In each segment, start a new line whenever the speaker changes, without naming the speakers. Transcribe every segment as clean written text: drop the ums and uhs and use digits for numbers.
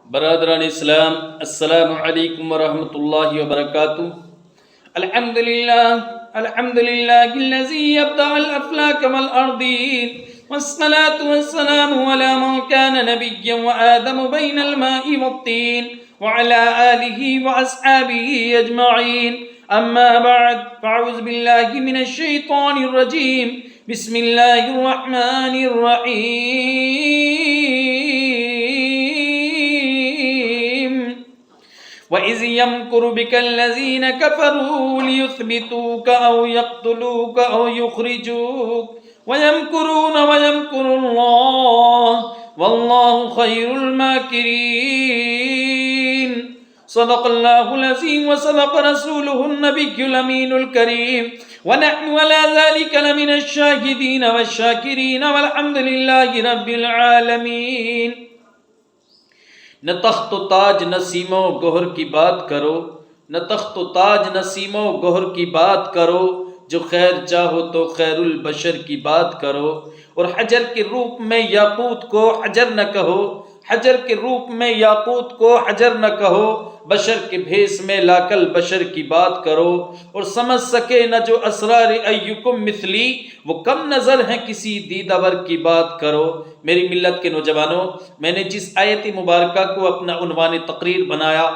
برادران اسلام، السلام علیکم ورحمۃ اللہ وبرکاتہ۔ الحمد للہ الذی ابدع الافلاک والارضین، والصلاة والسلام علی من کان نبیا وآدم بین الماء والطین، وعلی آلہ واصحابہ اجمعین، اما بعد فاعوذ باللہ من الشیطان الرجیم، بسم اللہ الرحمن الرحیم۔ وَإِذْ يَمْكُرُ بِكَ الَّذِينَ كَفَرُوا لِيُثْبِتُوكَ أَوْ يَقْتُلُوكَ أَوْ يُخْرِجُوكَ وَيَمْكُرُونَ وَيَمْكُرُ اللَّهُ وَاللَّهُ خَيْرُ الْمَاكِرِينَ۔ صدق اللہ العظیم وصدق رسولہ النبی الامین الکریم، ونحن ولا ذلك لمن الشاہدین والشاکرین والحمد للہ رب العالمین۔ نہ تخت و تاج نسیم و گہر کی بات کرو، نہ تخت و تاج نسیم و گہر کی بات کرو، جو خیر چاہو تو خیر البشر کی بات کرو۔ اور حجر کے روپ میں یاقوت کو حجر نہ کہو، حجر کے روپ میں یاقوت کو حجر نہ کہو، بشر کے بھیس میں لا کل بشر کی بات کرو۔ اور سمجھ سکے نہ جو اسرار ایکم مثلی، وہ کم نظر ہیں کسی دیدہ ور کی بات کرو۔ میری ملت کے نوجوانوں، میں نے جس آیت مبارکہ کو اپنا عنوان تقریر بنایا،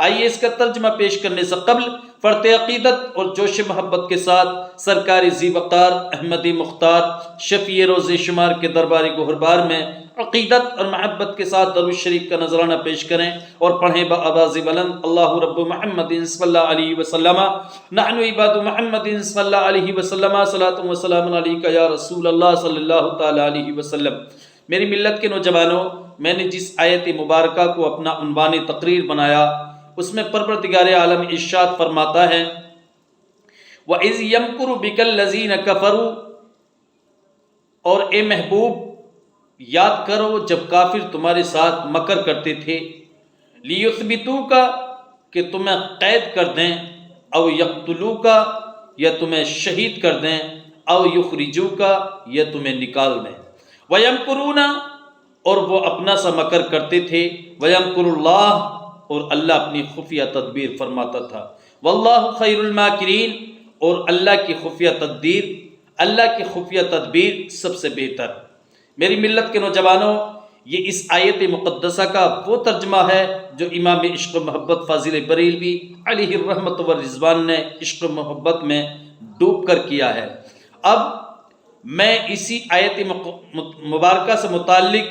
آئیے اس کا ترجمہ پیش کرنے سے قبل فرط عقیدت اور جوش محبت کے ساتھ سرکار ذی وقار احمدی مختار شفیع روز شمار کے درباری گہربار میں عقیدت اور محبت کے ساتھ درود شریف کا نذرانہ پیش کریں اور پڑھیں بآواز بلند: اللہ رب محمد صلی اللہ علیہ وسلم، نحن عباد محمد صلی اللہ علیہ وسلم، صلاۃ و سلام علیک یا رسول اللہ صلی اللہ تعالی علیہ وسلم۔ میری ملت کے نوجوانوں، میں نے جس آیت مبارکہ کو اپنا عنوان تقریر بنایا، اس میں پروردگار عالم ارشاد فرماتا ہے: وَإِذْ يَمْكُرُ بِكَ الَّذِينَ كَفَرُوا، اور اے محبوب یاد کرو جب کافر تمہارے ساتھ مکر کرتے تھے، لِيُثْبِتُوكَ، کہ تمہیں قید کر دیں، او يَقْتُلُوكَ، یا تمہیں شہید کر دیں، او يُخْرِجُوكَ، یا تمہیں نکال دیں، وَيَمْكُرُونَ، اور وہ اپنا سا مکر کرتے تھے، وَيَمْكُرُ اللَّهُ، اور اللہ اپنی خفیہ تدبیر فرماتا تھا، وَاللَّهُ خَيْرُ الْمَاكِرِينَ، اور اللہ کی خفیہ تدبیر سب سے بہتر۔ میری ملت کے نوجوانوں، یہ اس آیت مقدسہ کا وہ ترجمہ ہے جو امام عشق و محبت فاضل بریلوی علیہ الرحمت والرضوان نے عشق و محبت میں ڈوب کر کیا ہے۔ اب میں اسی آیت مبارکہ سے متعلق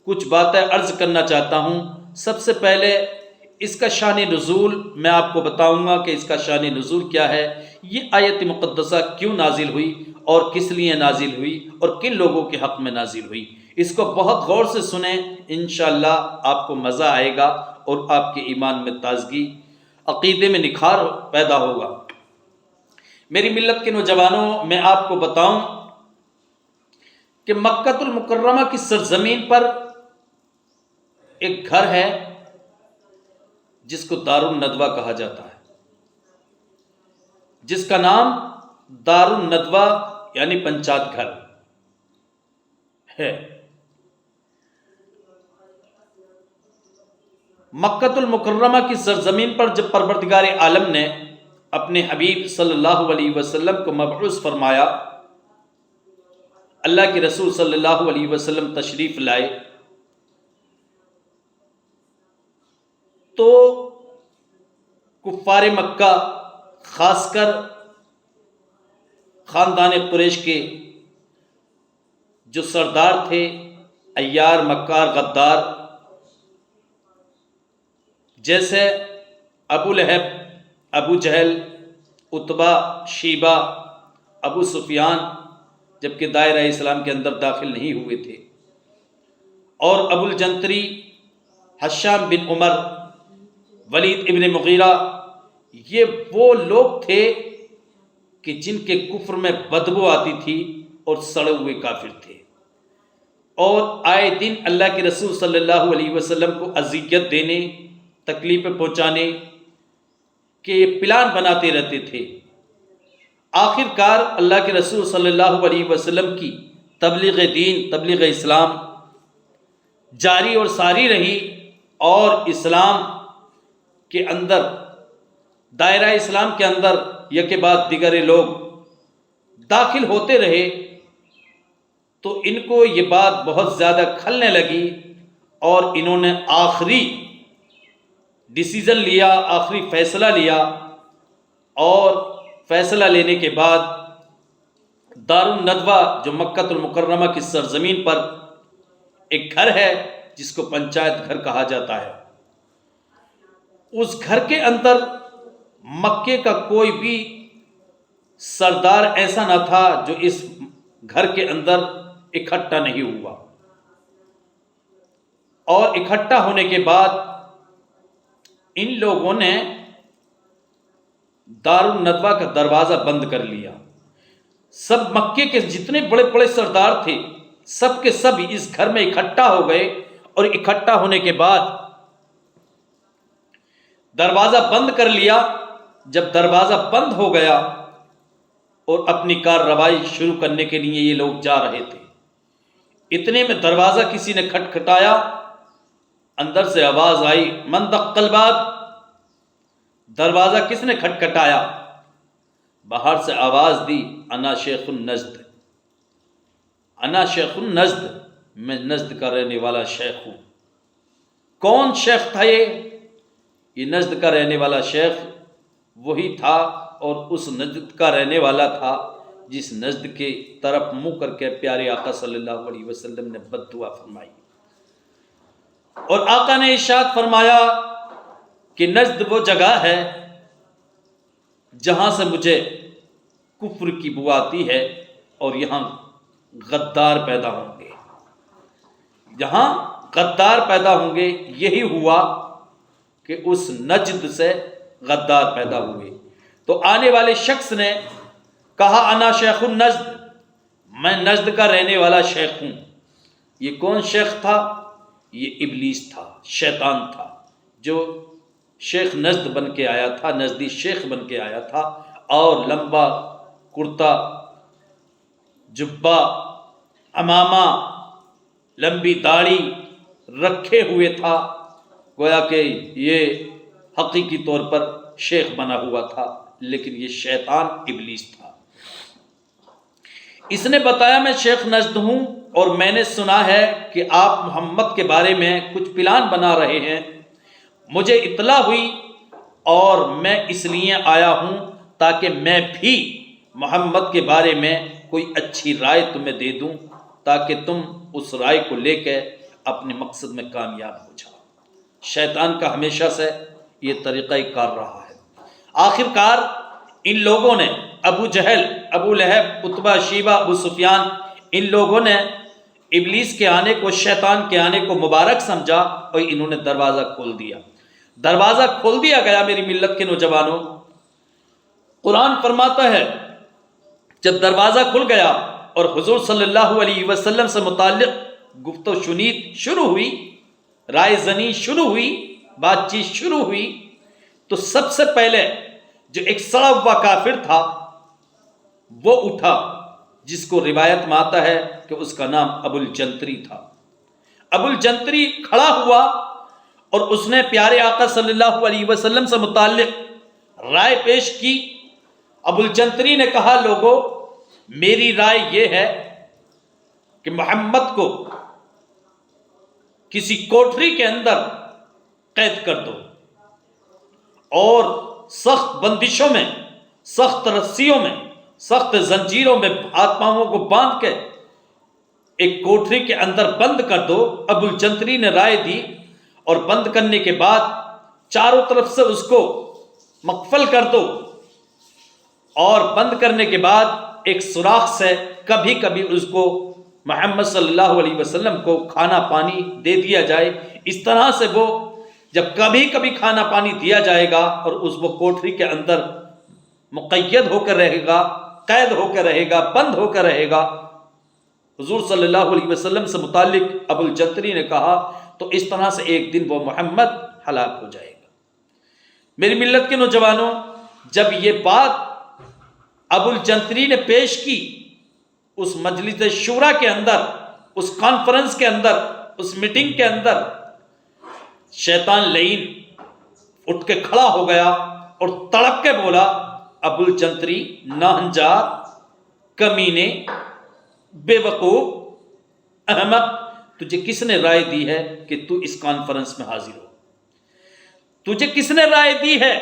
کچھ باتیں عرض کرنا چاہتا ہوں۔ سب سے پہلے اس کا شان نزول میں آپ کو بتاؤں گا کہ اس کا شان نزول کیا ہے، یہ آیت مقدسہ کیوں نازل ہوئی اور کس لیے نازل ہوئی اور کن لوگوں کے حق میں نازل ہوئی۔ اس کو بہت غور سے سنیں، انشاءاللہ آپ کو مزہ آئے گا اور آپ کے ایمان میں تازگی، عقیدے میں نکھار پیدا ہوگا۔ میری ملت کے نوجوانوں، میں آپ کو بتاؤں کہ مکہ المکرمہ کی سرزمین پر ایک گھر ہے جس کو دار الندوہ کہا جاتا ہے، جس کا نام دار الندوہ یعنی پنچات گھر ہے۔ مکہ المکرمہ کی سرزمین پر جب پروردگار عالم نے اپنے حبیب صلی اللہ علیہ وسلم کو مبعوث فرمایا، اللہ کے رسول صلی اللہ علیہ وسلم تشریف لائے، تو کفار مکہ، خاص کر خاندان قریش کے جو سردار تھے، عیار، مکار، غدار، جیسے ابو لہب، ابو جہل، عتبہ، شیبہ، ابو سفیان، جبکہ دائرہ اسلام کے اندر داخل نہیں ہوئے تھے، اور ابو الجنتری، حشام بن عمر، ولید ابن مغیرہ، یہ وہ لوگ تھے کہ جن کے کفر میں بدبو آتی تھی اور سڑے ہوئے کافر تھے، اور آئے دن اللہ کے رسول صلی اللہ علیہ وسلم کو اذیت دینے، تکلیفیں پہنچانے کے پلان بناتے رہتے تھے۔ آخر کار اللہ کے رسول صلی اللہ علیہ وسلم کی تبلیغ دین، تبلیغ اسلام جاری اور ساری رہی، اور اسلام کے اندر، دائرہ اسلام کے اندر یک بعد دیگر لوگ داخل ہوتے رہے تو ان کو یہ بات بہت زیادہ کھلنے لگی اور انہوں نے آخری ڈیسیزن لیا، آخری فیصلہ لیا، اور فیصلہ لینے کے بعد دار الندوہ جو مکہ المکرمہ کی سرزمین پر ایک گھر ہے جس کو پنچایت گھر کہا جاتا ہے، اس گھر کے اندر مکے کا کوئی بھی سردار ایسا نہ تھا جو اس گھر کے اندر اکٹھا نہیں ہوا، اور اکٹھا ہونے کے بعد ان لوگوں نے دار الندوہ کا دروازہ بند کر لیا۔ سب مکے کے جتنے بڑے بڑے سردار تھے سب کے سب اس گھر میں اکٹھا ہو گئے، اور اکٹھا ہونے کے بعد دروازہ بند کر لیا۔ جب دروازہ بند ہو گیا اور اپنی کارروائی شروع کرنے کے لیے یہ لوگ جا رہے تھے، اتنے میں دروازہ کسی نے کھٹکھٹایا، اندر سے آواز آئی، من دق الباب، دروازہ کس نے کھٹکھٹایا؟ باہر سے آواز دی، انا شیخ النجد، انا شیخ النجد، میں نجد کا رہنے والا شیخ ہوں۔ کون شیخ تھا یہ نجد کا رہنے والا شیخ وہی تھا، اور اس نجد کا رہنے والا تھا جس نجد کے طرف منہ کر کے پیارے آقا صلی اللہ علیہ وسلم نے بد دعا فرمائی، اور آقا نے ارشاد فرمایا کہ نجد وہ جگہ ہے جہاں سے مجھے کفر کی بو آتی ہے، اور یہاں غدار پیدا ہوں گے، جہاں غدار پیدا ہوں گے۔ یہی ہوا کہ اس نجد سے غدار پیدا ہوئے۔ تو آنے والے شخص نے کہا، انا شیخ النجد، میں نجد کا رہنے والا شیخ ہوں۔ یہ کون شیخ تھا؟ یہ ابلیس تھا، شیطان تھا، جو شیخ نجد بن کے آیا تھا، نجدی شیخ بن کے آیا تھا، اور لمبا کرتا، جبہ، عمامہ، لمبی داڑھی رکھے ہوئے تھا، گویا کہ یہ حقیقی طور پر شیخ بنا ہوا تھا، لیکن یہ شیطان ابلیس تھا۔ اس نے بتایا، میں شیخ نجد ہوں، اور میں نے سنا ہے کہ آپ محمد کے بارے میں کچھ پلان بنا رہے ہیں، مجھے اطلاع ہوئی، اور میں اس لیے آیا ہوں تاکہ میں بھی محمد کے بارے میں کوئی اچھی رائے تمہیں دے دوں، تاکہ تم اس رائے کو لے کے اپنے مقصد میں کامیاب ہو جاؤ۔ شیطان کا ہمیشہ سے یہ طریقہ کار رہا ہے۔ آخر کار ان لوگوں نے، ابو جہل، ابو لہب، عتبہ، شیبہ، ابو سفیان، ان لوگوں نے ابلیس کے آنے کو، شیطان کے آنے کو مبارک سمجھا، اور انہوں نے دروازہ کھول دیا۔ دروازہ کھول دیا گیا میری ملت کے نوجوانوں۔ قرآن فرماتا ہے جب دروازہ کھل گیا اور حضور صلی اللہ علیہ وسلم سے متعلق گفت و شنید شروع ہوئی، رائے زنی شروع ہوئی، بات چیت شروع ہوئی، تو سب سے پہلے جو ایک سڑا ہوا کافر تھا وہ اٹھا، جس کو روایت میں آتا ہے کہ اس کا نام ابو الجنتری تھا۔ ابو الجنتری کھڑا ہوا اور اس نے پیارے آقا صلی اللہ علیہ وسلم سے متعلق رائے پیش کی۔ ابو الجنتری نے کہا، لوگوں، میری رائے یہ ہے کہ محمد کو کسی کوٹری کے اندر قید کر دو، اور سخت بندشوں میں، سخت رسیوں میں، سخت زنجیروں میں ہاتھ پاؤں کو باندھ کے ایک کوٹری کے اندر بند کر دو۔ ابو الجنتری نے رائے دی، اور بند کرنے کے بعد چاروں طرف سے اس کو مقفل کر دو، اور بند کرنے کے بعد ایک سوراخ سے کبھی کبھی اس کو محمد صلی اللہ علیہ وسلم کو کھانا پانی دے دیا جائے۔ اس طرح سے وہ جب کبھی کبھی کھانا پانی دیا جائے گا اور اس وہ کوٹری کے اندر مقید ہو کر رہے گا، قید ہو کر رہے گا، بند ہو کر رہے گا۔ حضور صلی اللہ علیہ وسلم سے متعلق ابو الجنتری نے کہا، تو اس طرح سے ایک دن وہ محمد ہلاک ہو جائے گا۔ میری ملت کے نوجوانوں، جب یہ بات ابو الجنتری نے پیش کی اس مجلس شورا کے اندر، اس کانفرنس کے اندر، اس میٹنگ کے اندر، شیطان لعین اٹھ کے کھڑا ہو گیا اور تڑپ کے بولا، ابو الجنتری، ناہنجار، کمینے، بے وقوف، احمق، تجھے کس نے رائے دی ہے کہ تو اس کانفرنس میں حاضر ہو؟ تجھے کس نے رائے دی ہے؟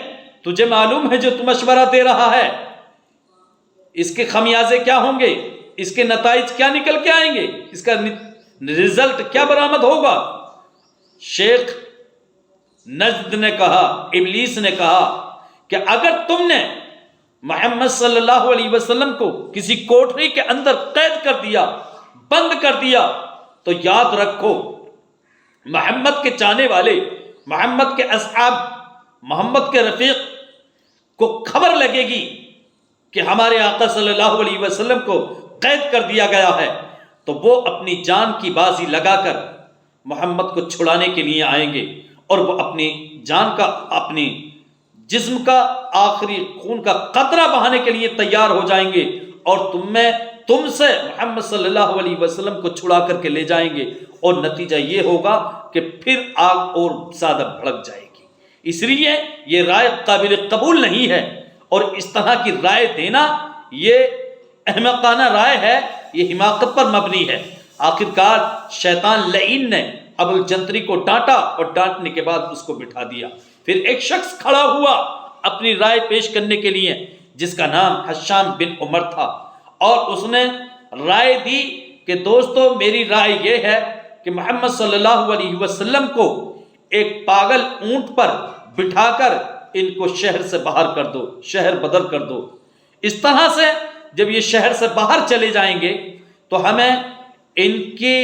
تجھے معلوم ہے جو تو مشورہ دے رہا ہے اس کے خمیازے کیا ہوں گے، اس کے نتائج کیا نکل کے آئیں گے، اس کا رزلٹ کیا برآمد ہوگا؟ شیخ نجد نے کہا، ابلیس نے کہا کہ اگر تم نے محمد صلی اللہ علیہ وسلم کو کسی کوٹری کے اندر قید کر دیا، بند کر دیا، تو یاد رکھو محمد کے چاہنے والے، محمد کے اصحاب، محمد کے رفیق کو خبر لگے گی کہ ہمارے آقا صلی اللہ علیہ وسلم کو قید کر دیا گیا ہے، تو وہ اپنی جان کی بازی لگا کر محمد کو چھڑانے کے لیے آئیں گے، اور وہ اپنی جان کا، اپنی جسم کا آخری خون کا قطرہ بہانے کے لیے تیار ہو جائیں گے، اور تم سے محمد صلی اللہ علیہ وسلم کو چھڑا کر کے لے جائیں گے، اور نتیجہ یہ ہوگا کہ پھر آگ اور زیادہ بھڑک جائے گی۔ اس لیے یہ رائے قابل قبول نہیں ہے، اور اس طرح کی رائے دینا یہ احمقانہ رائے ہے، یہ حماقت پر مبنی ہے۔ آخرکار شیطان لعین نے ابو الجنتری کو ڈانٹا، اور ڈانٹنے کے بعد اس کو بٹھا دیا۔ پھر ایک شخص کھڑا ہوا اپنی رائے پیش کرنے کے لیے، جس کا نام حشام بن عمر تھا، اور اس نے رائے دی کہ دوستو میری رائے یہ ہے کہ محمد صلی اللہ علیہ وسلم کو ایک پاگل اونٹ پر بٹھا کر ان کو شہر سے باہر کر دو، شہر بدر کر دو۔ اس طرح سے جب یہ شہر سے باہر چلے جائیں گے تو ہمیں ان کی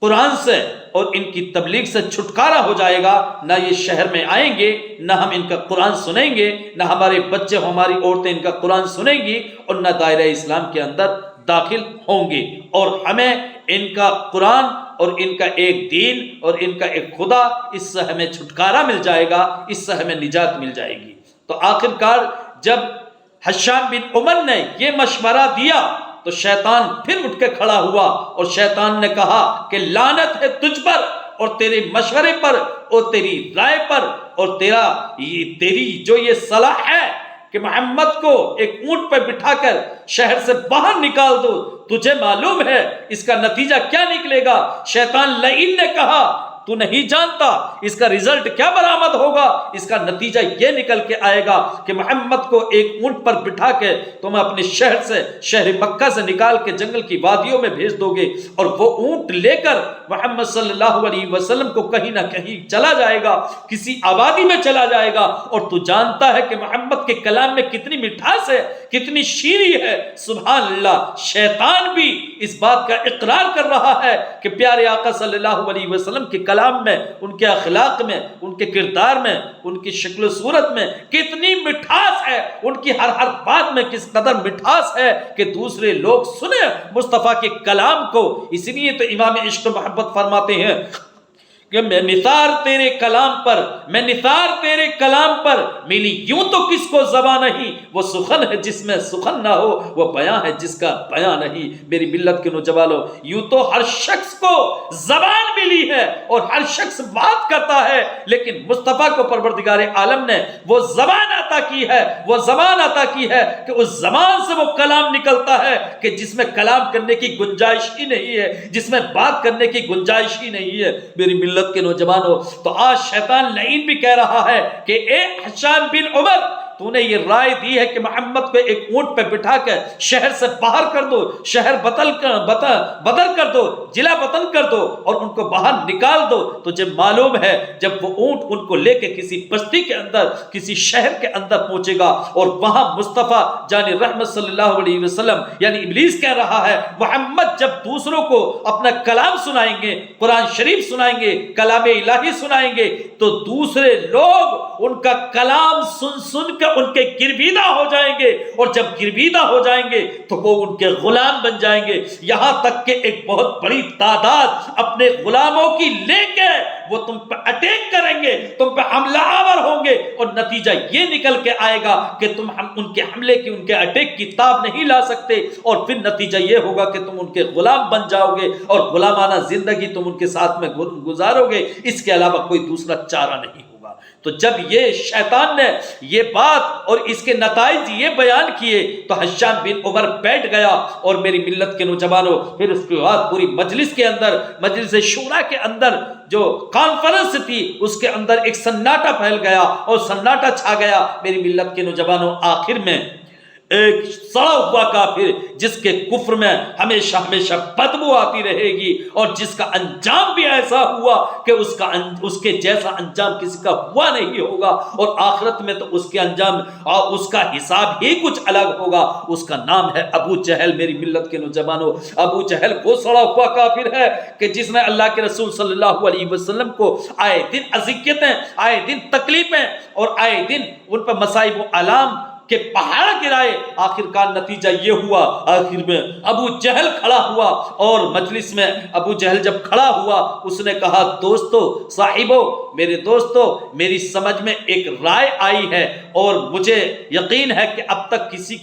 قرآن سے اور ان کی تبلیغ سے چھٹکارا ہو جائے گا، نہ یہ شہر میں آئیں گے، نہ ہم ان کا قرآن سنیں گے، نہ ہمارے بچے، ہماری عورتیں ان کا قرآن سنیں گی، اور نہ دائرہ اسلام کے اندر داخل ہوں گے، اور ہمیں ان کا قرآن اور ان کا ایک دین اور ان کا ایک خدا، اس سے ہمیں چھٹکارا مل جائے گا، اس سے ہمیں نجات مل جائے گی۔ تو آخرکار جب حشام بن عمر نے یہ مشورہ دیا تو شیطان پھر اٹھ کے کھڑا ہوا، اور شیطان نے کہا کہ لعنت ہے تجھ پر اور تیرے مشورے پر اور تیری رائے پر، اور تیری جو یہ صلاح ہے کہ محمد کو ایک اونٹ پہ بٹھا کر شہر سے باہر نکال دو، تجھے معلوم ہے اس کا نتیجہ کیا نکلے گا؟ شیطان لعین نے کہا تو نہیں جانتا اس کا رزلٹ کیا برآمد ہوگا، اس کا نتیجہ یہ نکل کے آئے گا کہ محمد کو ایک اونٹ پر بٹھا کے تم اپنے شہر مکہ سے نکال کے جنگل کی وادیوں میں بھیج دو گے، اور وہ اونٹ لے کر محمد صلی اللہ علیہ وسلم کو کہیں نہ کہیں چلا جائے گا، کسی آبادی میں چلا جائے گا، اور تو جانتا ہے کہ محمد کے کلام میں کتنی مٹھاس ہے، کتنی شیریں ہے۔ سبحان اللہ، شیطان بھی اس بات کا اقرار کر رہا ہے کہ پیارے آقا صلی اللہ علیہ وسلم کے کلام میں، ان کے اخلاق میں، ان کے کردار میں، ان کی شکل و صورت میں کتنی مٹھاس ہے، ان کی ہر بات میں کس قدر مٹھاس ہے کہ دوسرے لوگ سنیں مصطفیٰ کے کلام کو۔ اس لیے تو امام عشق و محبت فرماتے ہیں کہ میں نثار تیرے کلام پر، میں نثار تیرے کلام پر، ملی یوں تو کس کو زبان نہیں، وہ سخن ہے جس میں سخن نہ ہو، وہ بیان ہے جس کا بیان نہیں۔ میری ملت کے نوجوانوں، یوں تو ہر شخص کو زبان ملی ہے اور ہر شخص بات کرتا ہے، لیکن مصطفیٰ کو پروردگار عالم نے وہ زبان عطا کی ہے، وہ زبان عطا کی ہے کہ اس زبان سے وہ کلام نکلتا ہے کہ جس میں کلام کرنے کی گنجائش ہی نہیں ہے، جس میں بات کرنے کی گنجائش ہی نہیں ہے۔ میری ملت کے نوجوانوں، تو آج شیطان لعین بھی کہہ رہا ہے کہ اے حشام بن عمر، تو نے یہ رائے دی ہے کہ محمد کو ایک اونٹ پہ بٹھا کر شہر سے باہر کر دو، شہر بدر کر دو، جلا وطن کر دو، اور ان کو باہر نکال دو۔ تجھے معلوم ہے جب وہ اونٹ ان کو لے کے کسی بستی کے اندر، کسی شہر کے اندر پہنچے گا، اور وہاں مصطفیٰ جان رحمت صلی اللہ علیہ وسلم یعنی ابلیس کہہ رہا ہے محمد جب دوسروں کو اپنا کلام سنائیں گے، قرآن شریف سنائیں گے، کلام الہی سنائیں گے، تو دوسرے لوگ ان کا کلام سن سن کے ان کے گرویدہ ہو جائیں گے، اور جب گرویدہ ہو جائیں گے تو وہ ان کے غلام بن جائیں گے، یہاں تک کہ ایک بہت بڑی تعداد اپنے غلاموں کی لے کے وہ تم پر اٹیک کریں گے، تم پہ حملہ آور ہوں گے، اور نتیجہ یہ نکل کے آئے گا کہ تم ان کے حملے کی، ان کے اٹیک کی تاب نہیں لا سکتے، اور پھر نتیجہ یہ ہوگا کہ تم ان کے غلام بن جاؤ گے اور غلامانہ زندگی تم ان کے ساتھ میں گزارو گے، اس کے علاوہ کوئی دوسرا چارہ نہیں ہوگا۔ تو جب یہ شیطان نے یہ بات اور اس کے نتائج یہ بیان کیے تو حشام بن عمر بیٹھ گیا، اور میری ملت کے نوجوانوں پھر اس کے بعد پوری مجلس کے اندر، مجلس شورا کے اندر جو کانفرنس تھی اس کے اندر ایک سناٹا پھیل گیا اور سناٹا چھا گیا۔ میری ملت کے نوجوانوں آخر میں ایک سڑا ہوا کافر جس کے کفر میں ہمیشہ ہمیشہ بدبو آتی رہے گی، اور جس کا انجام بھی ایسا ہوا کہ اس کے جیسا انجام کسی کا ہوا نہیں ہوگا، اور آخرت میں تو اس کے انجام اور اس کا حساب ہی کچھ الگ ہوگا، اس کا نام ہے ابو جہل۔ میری ملت کے نوجوانوں، ابو جہل وہ سڑا ہوا کافر ہے کہ جس نے اللہ کے رسول صلی اللہ علیہ وسلم کو آئے دن اذیتیں، آئے دن تکلیفیں اور آئے دن ان پر مصائب و آلام کہ پہاڑ گرائے۔ آخر کار نتیجہ یہ ہوا، آخر میں ابو جہل کھڑا ہوا، اور مجلس میں ابو جہل جب کھڑا ہوا اس نے کہا، دوستو، صاحبو، میرے دوستو، میری سمجھ میں ایک رائے آئی ہے، اور مجھے یقین ہے کہ اب تک کسی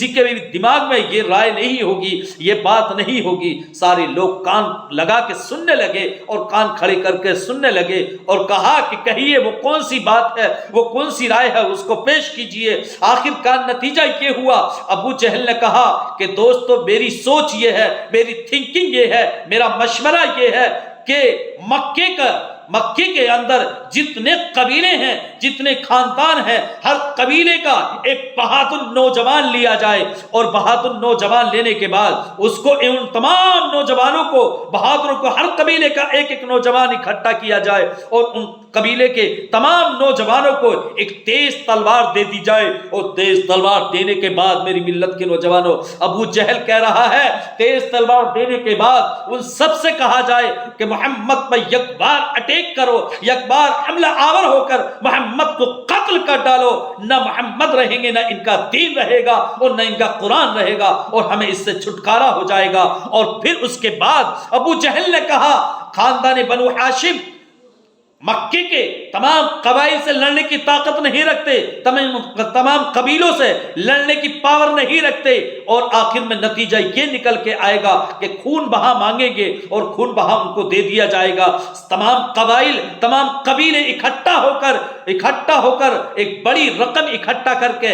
کے بھی دماغ میں یہ رائے نہیں ہوگی، یہ بات نہیں ہوگی۔ سارے لوگ کان لگا کے سننے لگے اور کان کھڑے کر کے سننے لگے، اور کہا کہ کہیے وہ کون سی بات ہے، وہ کون سی رائے ہے، اس کو پیش کیجئے۔ آخر کار نتیجہ یہ ہوا، ابو جہل نے کہا کہ دوستو، میری سوچ یہ ہے، میری تھنکنگ یہ ہے، میرا مشورہ یہ ہے کہ مکے کے اندر جتنے قبیلے ہیں، جتنے خاندان ہیں، ہر قبیلے کا ایک بہادر نوجوان لیا جائے، اور بہادر نوجوان لینے کے بعد اس کو ان تمام نوجوانوں کو، بہادروں کو، ہر قبیلے کا ایک ایک نوجوان اکٹھا کیا جائے، اور ان قبیلے کے تمام نوجوانوں کو ایک تیز تلوار دے دی جائے، اور تیز تلوار دینے کے بعد میری ملت کے نوجوانوں، ابو جہل کہہ رہا ہے تیز تلوار دینے کے بعد ان سب سے کہا جائے کہ محمد پر یک بار اٹیک کرو، یک بار حملہ آور ہو کر محمد کو قتل کر ڈالو، نہ محمد رہیں گے، نہ ان کا دین رہے گا، اور نہ ان کا قرآن رہے گا، اور ہمیں اس سے چھٹکارا ہو جائے گا۔ اور پھر اس کے بعد ابو جہل نے کہا، خاندان بنو ہاشم مکے کے تمام قبائل سے لڑنے کی طاقت نہیں رکھتے، تمام قبیلوں سے لڑنے کی پاور نہیں رکھتے، اور آخر میں نتیجہ یہ نکل کے آئے گا کہ خون بہا مانگیں گے اور خون بہا ان کو دے دیا جائے گا۔ تمام قبائل، تمام قبیلے اکٹھا ہو کر ایک بڑی رقم اکٹھا کر کے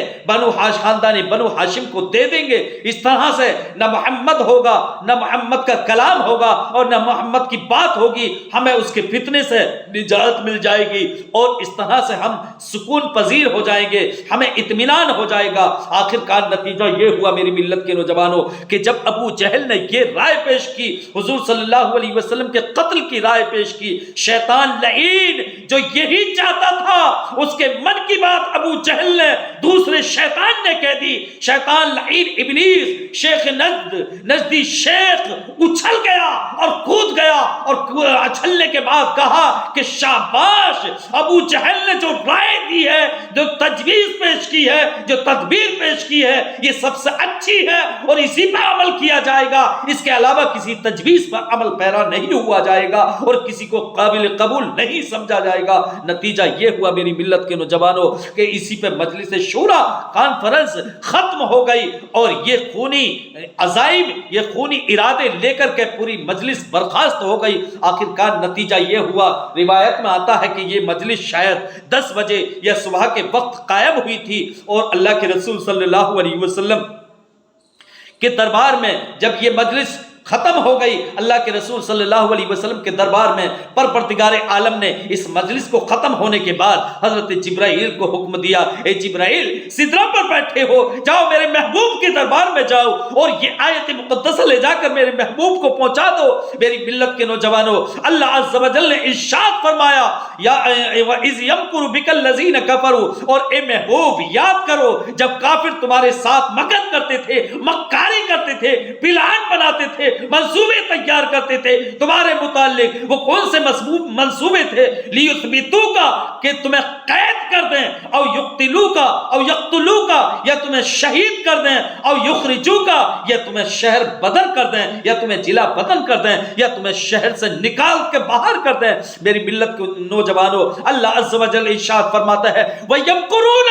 خاندان بنو ہاشم کو دے دیں گے۔ اس طرح سے نہ محمد ہوگا، نہ محمد کا کلام ہوگا، اور نہ محمد کی بات ہوگی، ہمیں اس کے فتنے سے نجات مل جائے گی، اور اس طرح سے ہم سکون پذیر ہو جائیں گے، ہمیں اطمینان ہو جائے گا۔ آخر کار نتیجہ یہ ہوا میری ملت کے نوجوانوں کہ جب ابو جہل نے یہ رائے پیش کی، حضور صلی اللہ علیہ وسلم کے قتل کی رائے پیش کی، شیطان لعین جو یہی چاہتا تھا اس کے من کی بات ابو جہل نے دوسرے شیطان نے کہہ دی۔ شیطان لعین ابلیس، شیخ نجدی شیخ اچھل گیا اور کود گیا، اور اچھلنے کے بعد کہا کہ شاباش، ابو جہل نے جو رائے دی ہے، جو تجویز پیش کی ہے، جو تدبیر پیش کی ہے، یہ سب سے اچھی ہے، اور اسی پر عمل کیا جائے گا، اس کے علاوہ کسی تجویز پر عمل پیرا نہیں ہوا جائے گا، اور کسی کو قابل قبول نہیں سمجھا جائے گا۔ نتیجہ یہ ہوا میری ملت کے نوجوانوں کہ اسی پہ مجلس شورا کانفرنس ختم ہو گئی، اور یہ خونی عزائم، یہ خونی ارادے لے کر کے پوری مجلس برخاست ہو گئی۔ آخر کار نتیجہ یہ ہوا، روایت میں آتا ہے کہ یہ مجلس شاید 10 بجے یا صبح کے وقت قائم ہوئی تھی، اور اللہ کے رسول صلی اللہ علیہ وسلم کے دربار میں جب یہ مجلس ختم ہو گئی، اللہ کے رسول صلی اللہ علیہ وسلم کے دربار میں پروردگار عالم نے اس مجلس کو ختم ہونے کے بعد حضرت جبرائیل کو حکم دیا، اے جبرائیل سدرہ پر بیٹھے ہو، جاؤ میرے محبوب کے دربار میں جاؤ، اور یہ آیت مقدسہ لے جا کر میرے محبوب کو پہنچا دو۔ میری ملت کے نوجوانوں، اللہ عز و جل نے ارشاد فرمایا، یا اذ یمکر بک الذین کفروا، اور اے محبوب یاد کرو جب کافر تمہارے ساتھ مکر کرتے تھے، مکاری کرتے تھے، پلان بناتے تھے، منصوبے تیار کرتے تھے تمہارے متعلق، وہ کون سے منصوبے تھے لیثبتوکا کہ تمہیں قید کر دیں، او یقتلوکا او یقتلوکا یا تمہیں شہید کر دیں، او یخرجوکا یا تمہیں شہر بدر کر دیں، یا تمہیں جلا بدل کر دیں، یا تمہیں شہر سے نکال کے باہر کر دیں۔ میری ملت کے نوجوانوں، اللہ عز و جل ارشاد فرماتا ہے وَيَمْكُرُونَ،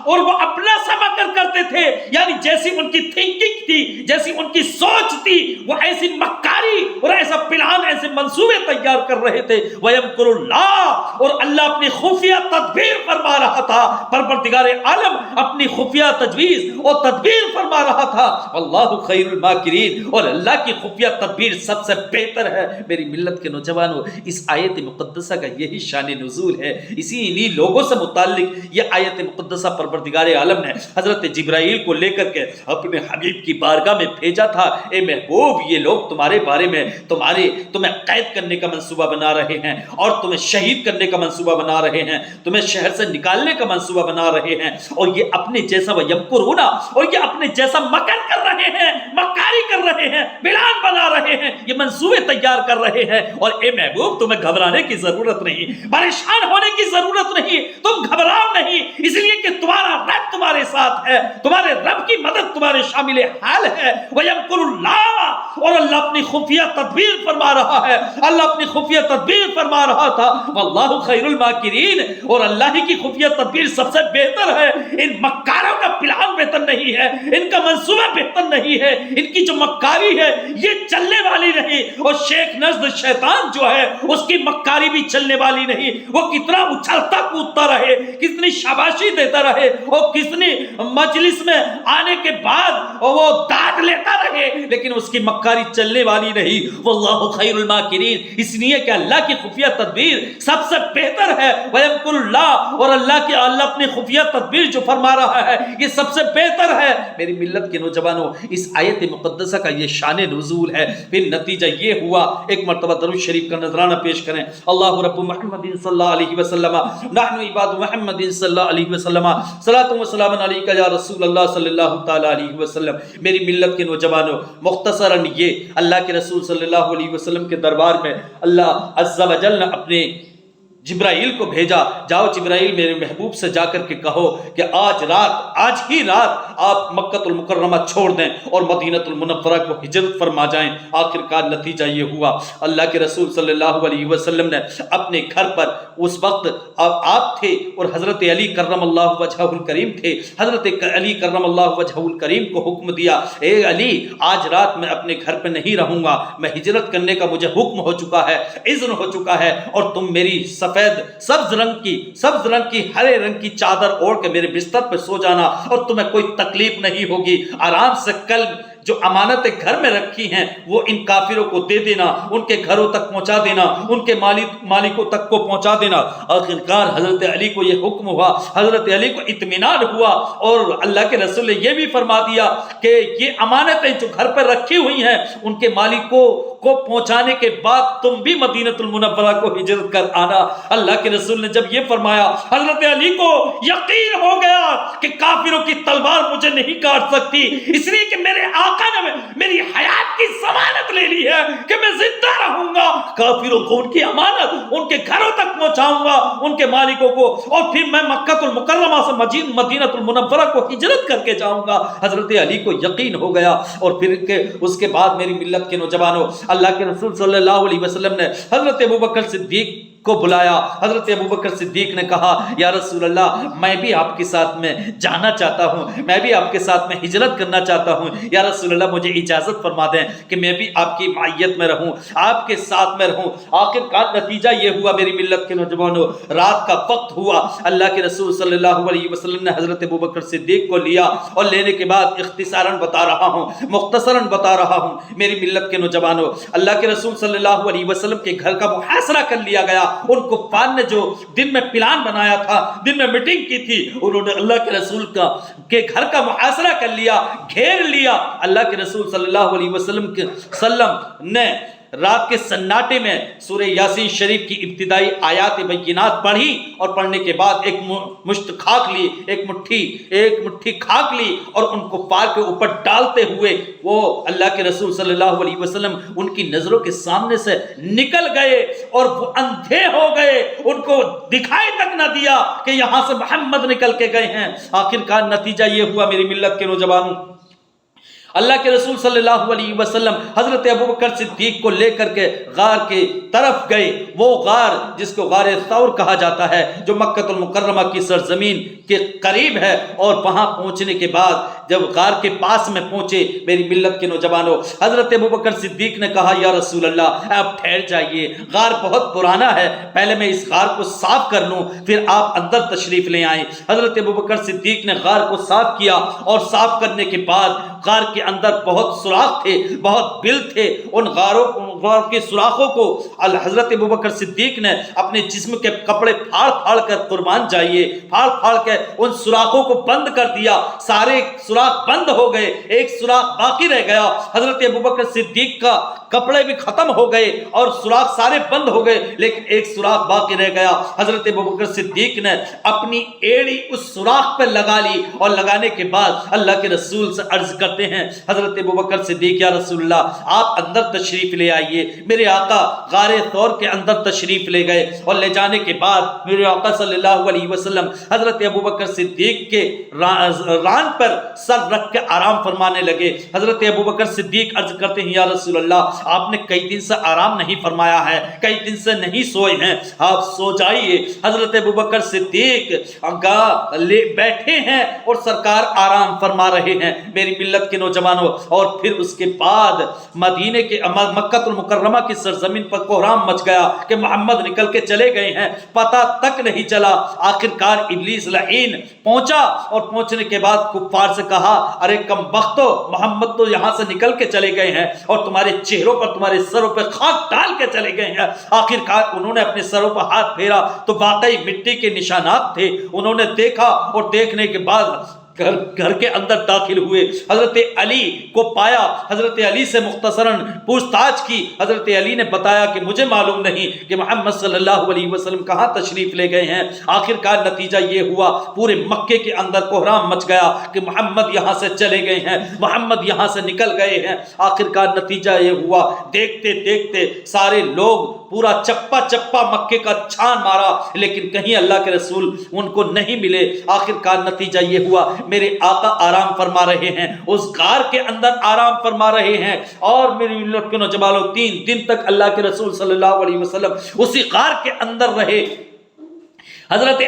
اور وہ اپنا سا مکر کرتے تھے، یعنی جیسی ان کی تھنکنگ تھی، جیسی ان کی سوچ تھی، وہ ایسی مکاری اور ایسا پلان، ایسے منصوبے تیار کر رہے تھے۔ وَيَمْكُرُ اللَّهُ، اور اللہ اپنی خفیہ تدبیر فرما رہا تھا، پروردگار عالم اپنی خفیہ تجویز اور تدبیر فرما رہا تھا۔ اللہ خیر الماکرین، اور اللہ کی خفیہ تدبیر سب سے بہتر ہے۔ میری ملت کے نوجوانوں، اس آیت مقدسہ کا یہی شان نزول ہے، اسی انہی لوگوں سے متعلق یہ آیت مقدسہ پروردگار عالم نے حضرت جبرائیل کو لے کر کے اپنے حبیب کی بارگاہ میں بھیجا تھا۔ اے محبوب، یہ لوگ تمہارے بارے میں تمہیں قید کرنے کا منصوبہ بنا رہے ہیں، اور تمہیں شہید کرنے کا منصوبہ بنا رہے ہیں، تمہیں شہر سے نکالنے کا منصوبہ بنا رہے ہیں، اور یہ اپنے جیسا وَيَمْكُرُونَ، اور یہ اپنے جیسا مکر کر رہے ہیں، مکاری کر رہے ہیں، پلان بنا رہے ہیں، یہ منصوبے تیار کر رہے ہیں۔ اور اے محبوب، تمہیں گھبرانے کی ضرورت نہیں، پریشان ہونے کی ضرورت نہیں، تم گھبراؤ نہیں، اس لیے کہ تمہارا رب تمہارے ساتھ ہے، تمہارے رب کی مدد تمہارے شامل حال ہے۔ وَيَمْكُرُ اللَّهُ، اور اللہ اپنی خفیہ تدبیر فرما رہا ہے، اللہ اپنی خفیہ تدبیر فرما رہا تھا۔ واللہ خیر الماکرین، اور اللہ ہی کی خفیہ تدبیر سب سے بہتر ہے۔ ان مکاروں کا پلان بہتر نہیں ہے، ان کا منصوبہ بہتر نہیں ہے، ان کی جو مکاری ہے یہ چلنے والی نہیں۔ اور شیخ نزد شیطان جو ہے اس کی مکاری بھی چلنے والی نہیں، وہ کتنا اچھلتا کودتا رہے، کتنی شاباشی دیتا رہے، اور کتنی مجلس میں آنے کے بعد وہ داد لیتا رہے، لیکن اس کی مکاری چلنے والی نہیں۔ واللہ خیر الماکرین، اس لیے کہ اللہ کی خفیہ تدبیر سب سے بہتر ہے۔ وَيَمْكُرُ اللَّهُ، اور اللہ اپنی خفیہ تدبیر جو فرما رہا ہے یہ سب سے بہتر ہے۔ میری ملت کے نوجوانوں، اس آیت مقدسہ کا یہ شان نزول ہے۔ پھر نتیجہ یہ ہوا، ایک مرتبہ درود شریف کا نذرانہ پیش کریں۔ اللہ رب محمد صلی اللہ علیہ وسلم، نحن عباد محمد صلی اللہ علیہ وسلم، صلاۃ و سلام علیک یا رسول اللہ صلی اللہ تعالی علیہ وسلم۔ میری ملت کے نوجوانوں، مختصراً یہ اللہ کے رسول صلی اللہ علیہ وسلم کے دربار میں اللہ عز و جل نے اپنے جبرائیل کو بھیجا، جاؤ جبرائیل میرے محبوب سے جا کر کے کہو کہ آج ہی رات آپ مکہ المکرمہ چھوڑ دیں اور مدینہ المنورہ کو ہجرت فرما جائیں۔ آخرکار نتیجہ یہ ہوا، اللہ کے رسول صلی اللہ علیہ وسلم نے اپنے گھر پر، اس وقت آپ تھے اور حضرت علی کرم اللہ وجہہ الکریم تھے، حضرت علی کرم اللہ وجہہ الکریم کو حکم دیا، اے علی آج رات میں اپنے گھر پہ نہیں رہوں گا، میں ہجرت کرنے کا مجھے حکم ہو چکا ہے، اذن ہو چکا ہے، اور تم میری سبز رنگ کی ہرے رنگ کی چادر اوڑھ کے میرے بستر پہ سو جانا، اور تمہیں کوئی تکلیف نہیں ہوگی، آرام سے کل جو امانتیں گھر میں رکھی ہیں وہ ان کافروں کو دے دینا، ان کے گھروں تک پہنچا دینا، ان کے مالکوں تک کو پہنچا دینا۔ آخرکار حضرت علی کو یہ حکم ہوا، حضرت علی کو اطمینان ہوا، اور اللہ کے رسول نے یہ بھی فرما دیا کہ یہ امانتیں جو گھر پر رکھی ہوئی ہیں ان کے مالکوں کو پہنچانے کے بعد تم بھی مدینہ المنورہ کو ہجرت کر آنا۔ اللہ کے رسول نے جب یہ فرمایا، حضرت علی کو یقین ہو گیا کہ کافروں کی تلوار مجھے نہیں کاٹ سکتی، اس لیے کہ میرے آقا نے میری حیات کی ضمانت لے لی ہے کہ میں زندہ رہوں گا، کافروں کو ان کی امانت ان کے گھروں تک پہنچاؤں گا، ان کے مالکوں کو، اور پھر میں مکہ المکرمہ سے مدینہ المنورہ کو ہجرت کر کے جاؤں گا۔ حضرت علی کو یقین ہو گیا، اور پھر اس کے بعد میری ملت کے نوجوانوں، اللہ کے رسول صلی اللہ علیہ وسلم نے حضرت ابوبکر صدیق کو بلایا۔ حضرت ابوبکر صدیق نے کہا، یا رسول اللہ میں بھی آپ کے ساتھ میں جانا چاہتا ہوں، میں بھی آپ کے ساتھ میں ہجرت کرنا چاہتا ہوں، یا رسول اللہ مجھے اجازت فرما دیں کہ میں بھی آپ کی معیت میں رہوں، آپ کے ساتھ میں رہوں۔ آخرکار نتیجہ یہ ہوا میری ملت کے نوجوانوں، رات کا وقت ہوا، اللہ کے رسول صلی اللہ علیہ وسلم نے حضرت ابوبکر صدیق کو لیا، اور لینے کے بعد اختصاراً بتا رہا ہوں، مختصراً بتا رہا ہوں میری ملت کے نوجوانوں، اللہ کے رسول صلی اللہ علیہ وسلم کے گھر کا محاصرہ کر لیا گیا۔ ان کفار نے جو دن میں پلان بنایا تھا، دن میں میٹنگ کی تھی، انہوں نے اللہ کے رسول کے گھر کا محاصرہ کر لیا، گھیر لیا۔ اللہ کے رسول صلی اللہ علیہ وسلم نے رات کے سناٹے میں سورہ یاسین شریف کی ابتدائی آیات بینات پڑھی اور پڑھنے کے بعد ایک مشت خاک لی، ایک مٹھی خاک لی اور ان کفار کے اوپر ڈالتے ہوئے وہ اللہ کے رسول صلی اللہ علیہ وسلم ان کی نظروں کے سامنے سے نکل گئے اور وہ اندھے ہو گئے، ان کو دکھائی تک نہ دیا کہ یہاں سے محمد نکل کے گئے ہیں۔ آخرکار نتیجہ یہ ہوا میری ملت کے نوجوانوں، اللہ کے رسول صلی اللہ علیہ وسلم حضرت ابوبکر صدیق کو لے کر کے غار کی طرف گئے، وہ غار جس کو غار ثور کہا جاتا ہے، جو مکہ المکرمہ کی سرزمین کے قریب ہے۔ اور وہاں پہنچنے کے بعد جب غار کے پاس میں پہنچے میری ملت کے نوجوانوں، حضرت ابوبکر صدیق نے کہا یا رسول اللہ آپ ٹھہر جائیے، غار بہت پرانا ہے، پہلے میں اس غار کو صاف کر لوں پھر آپ اندر تشریف لے آئیں۔ حضرت ابوبکر صدیق نے غار کو صاف کیا اور صاف کرنے کے بعد غار کے اندر بہت سوراخ تھے، بہت بل تھے، ان غار کے سوراخوں کو حضرت ابوبکر صدیق نے اپنے جسم کے کپڑے پھاڑ کر قربان جائیے پھاڑ کے ان سوراخوں کو بند کر دیا، سارے سوراخ بند ہو گئے، ایک سوراخ باقی رہ گیا۔ حضرت ابوبکر صدیق کا کپڑے بھی ختم ہو گئے اور سوراخ سارے بند ہو گئے، لیکن ایک سوراخ باقی رہ گیا۔ حضرت ابوبکر صدیق نے اپنی ایڑی اس سوراخ پہ لگا لی اور لگانے کے بعد اللہ کے رسول سے عرض کرتے ہیں حضرت ابوبکر صدیق یا رسول اللہ آپ اندر تشریف لے آئیے۔ میرے آقا غار ثور کے اندر تشریف لے گئے اور لے جانے کے بعد میرے آقا صلی اللہ علیہ وسلم حضرت ابوبکر صدیق کے ران پر سر رکھ کے آرام فرمانے لگے۔ حضرت ابوبکر صدیق عرض کرتے ہیں یا رسول اللہ آپ نے کئی دن سے آرام نہیں فرمایا ہے، کئی دن سے نہیں سوئے ہیں، آپ سو جائیے۔ حضرت ابوبکر صدیق بیٹھے ہیں اور سرکار آرام فرما رہے ہیں میری ملت کے نوجوانوں۔ اور پھر اس کے بعد مدینے کے مکہ المکرمہ کی سرزمین پر کوہرام مچ گیا کہ محمد نکل کے چلے گئے ہیں، پتہ تک نہیں چلا۔ آخرکار ابلیس لعین پہنچا اور پہنچنے کے بعد کفار سے کہا ارے کم بختو، محمد تو یہاں سے نکل کے چلے گئے ہیں اور تمہارے چہروں پر تمہارے سروں پر خاک ڈال کے چلے گئے ہیں۔ آخرکار انہوں نے اپنے سروں پر ہاتھ پھیرا تو واقعی مٹی کے نشانات تھے، انہوں نے دیکھا اور دیکھنے کے بعد گھر کے اندر داخل ہوئے، حضرت علی کو پایا، حضرت علی سے مختصراً پوچھ تاچھ کی۔ حضرت علی نے بتایا کہ مجھے معلوم نہیں کہ محمد صلی اللہ علیہ وسلم کہاں تشریف لے گئے ہیں۔ آخرکار نتیجہ یہ ہوا پورے مکے کے اندر کوہرام مچ گیا کہ محمد یہاں سے چلے گئے ہیں، محمد یہاں سے نکل گئے ہیں۔ آخرکار نتیجہ یہ ہوا دیکھتے دیکھتے سارے لوگ پورا چپا چپا مکے کا چھان مارا لیکن کہیں اللہ کے رسول ان کو نہیں ملے۔ آخرکار نتیجہ یہ ہوا میرے آقا آرام فرما رہے ہیں، اس غار کے اندر آرام فرما رہے ہیں اور میری ملت کے نوجوانوں 3 دن تک اللہ کے رسول صلی اللہ علیہ وسلم اسی غار کے اندر رہے۔ حضرت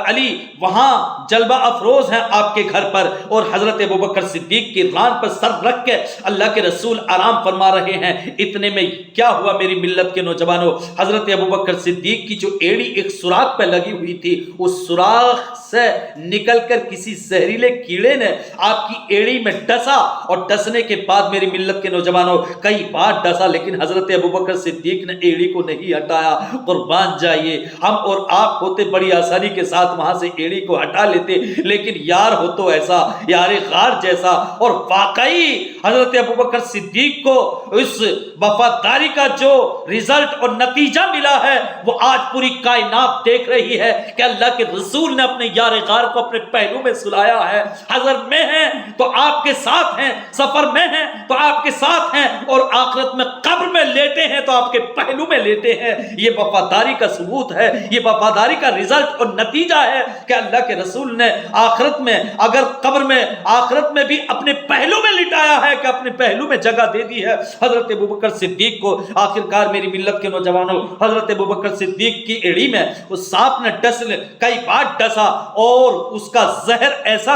علی وہاں جلوہ افروز ہیں آپ کے گھر پر اور حضرت ابوبکر صدیق کی ران پر سر رکھ کے اللہ کے رسول آرام فرما رہے ہیں۔ اتنے میں کیا ہوا میری ملت کے نوجوانوں، حضرت ابوبکر صدیق کی جو ایڑی ایک سوراخ پہ لگی ہوئی تھی اس سوراخ سے نکل کر کسی زہریلے کیڑے نے آپ کی ایڑی میں ڈسا اور ڈسنے کے بعد میری ملت کے نوجوانوں کئی بار ڈسا لیکن حضرت ابوبکر صدیق نے ایڑی کو نہیں ہٹایا۔ قربان جائیے، ہم اور آپ ہوتے بڑی آسانی کے ساتھ وہاں سے ایڑی کو ہٹا لیتے لیکن یار ہو تو ایسا، یار غار جیسا۔ اور واقعی حضرت ابوبکر صدیق کو اس وفاداری کا جو رزلٹ اور نتیجہ ملا ہے وہ آج پوری کائنات دیکھ رہی ہے کہ اللہ کے رسول نے اپنے یار غار کو اپنے پہلو میں سلایا ہے۔ حضر میں ہیں تو آپ کے ساتھ ہیں، سفر میں ہیں تو آپ کے ساتھ ہیں اور آخرت میں قبر میں لیٹے ہیں تو آپ کے پہلو میں لیٹے ہیں۔ یہ وفاداری کا ثبوت ہے، یہ وفاداری کا رزلٹ اور نتیجہ ہے کہ اللہ کے رسول نے آخرت میں اگر قبر میں آخرت میں بھی اپنے پہلو میں لٹایا ہے کہ اپنے پہلو میں جگہ دے دی ہے حضرت ابوبکر صدیق کو۔ آخرکار میری ملت کے نوجوانوں حضرت ابوبکر صدیق کی ایڑی میں اس سانپ نے کئی بار ڈسا اور اس کا زہر ایسا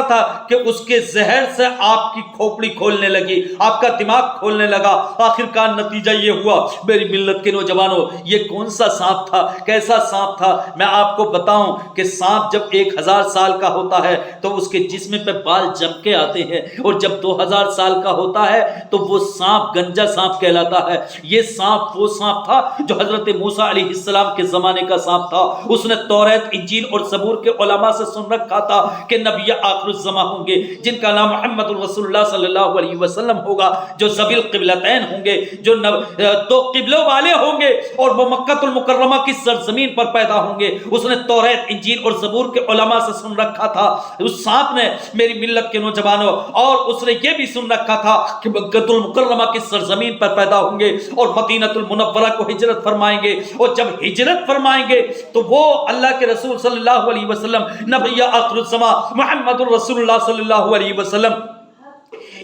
تھا کہ اس کے زہر سے آپ کی کھوپڑی کھولنے لگی، آپ کا دماغ کھولنے لگا۔ آخرکار نتیجہ یہ ہوا میری ملت کے نوجوانوں یہ کون سا سانپ تھا. کیسا سانپ تھا میں آپ کو بتاؤں کہ سانپ جب 1000 سال کا ہوتا ہے تو اس کے جسم پہ بال جم کے آتے ہیں, اور جب 2000 سال کا ہوتا ہے تو وہ سانپ گنجا سانپ کہلاتا ہے. یہ سانپ وہ سانپ تھا جو حضرت موسیٰ علیہ السلام کے زمانے کا سانپ تھا. اس نے توریت, انجیل اور زبور کے علماء سے سن رکھا تھا کہ نبی آخر الزمان ہوں گے جن کا نام محمد الرسول اللہ صلی اللہ علیہ وسلم ہوگا, جو ذوی القبلتین ہوں گے, جو دو قبلوں والے ہوں گے, اور وہ مکہ المکرمہ کی سرزمین پر پیدا ہوں گے. اس نے توریت, انجیل اور زبور کے علماء سے سن رکھا تھا. اس سانپ نے میری ملت کے نوجوانوں, اور اس نے یہ بھی سن رکھا تھا کہ مکہ المکرمہ کی سرزمین پر پیدا ہوں گے اور مدینہ المنورہ کو ہجرت فرمائیں گے. اور جب ہجرت فرمائیں گے تو وہ اللہ کے رسول صلی اللہ علیہ وسلم, نبی آخر الزمان محمد الرسول اللہ صلی اللہ علیہ وسلم